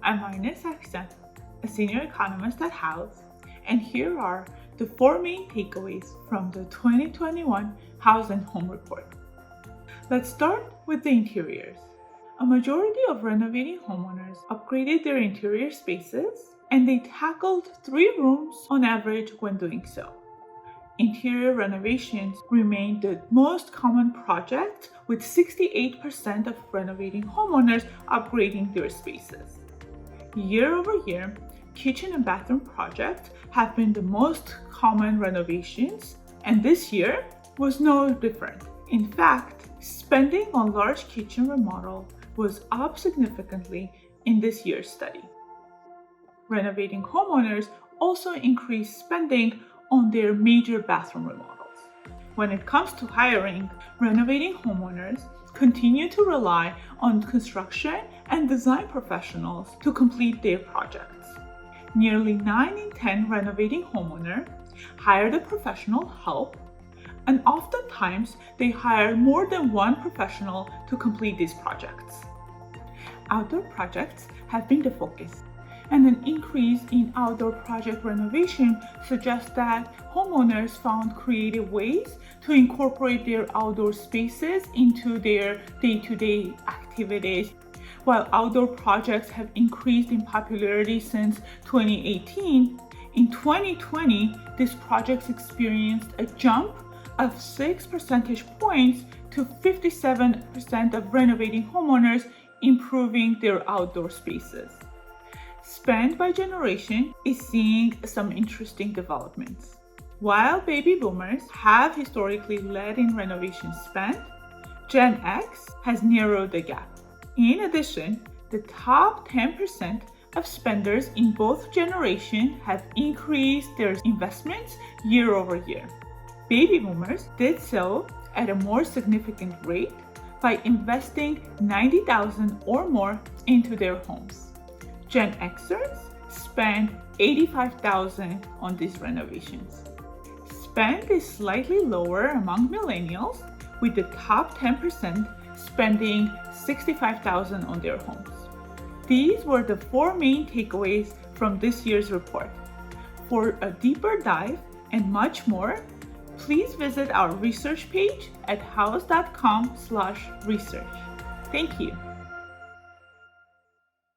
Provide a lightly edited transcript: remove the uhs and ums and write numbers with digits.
I'm Sargsyan, a senior economist at Houzz, and here are the 4 main takeaways from the 2021 House and Home Report. Let's start with the interiors. A majority of renovating homeowners upgraded their interior spaces, and they tackled 3 rooms on average when doing so. Interior renovations remain the most common project, with 68% of renovating homeowners upgrading their spaces. Year over year, kitchen and bathroom projects have been the most common renovations, and this year was no different. In fact, spending on large kitchen remodel was up significantly in this year's study. Renovating homeowners also increased spending on their major bathroom remodels. When it comes to hiring, renovating homeowners continue to rely on construction and design professionals to complete their projects. Nearly 9 in 10 renovating homeowners hired a professional help, and oftentimes they hire more than one professional to complete these projects. Outdoor projects have been the focus, and an increase in outdoor project renovation suggests that homeowners found creative ways to incorporate their outdoor spaces into their day-to-day activities. While outdoor projects have increased in popularity since 2018, in 2020, these projects experienced a jump of 6 percentage points to 57% of renovating homeowners improving their outdoor spaces. Spend by generation is seeing some interesting developments. While baby boomers have historically led in renovation spend, Gen X has narrowed the gap. In addition, the top 10% of spenders in both generations have increased their investments year over year. Baby boomers did so at a more significant rate by investing $90,000 or more into their homes. Gen Xers spent $85,000 on these renovations. Spend is slightly lower among millennials, with the top 10% spending $65,000 on their homes. These were the 4 main takeaways from this year's report. For a deeper dive and much more, please visit our research page at houzz.com/research. Thank you.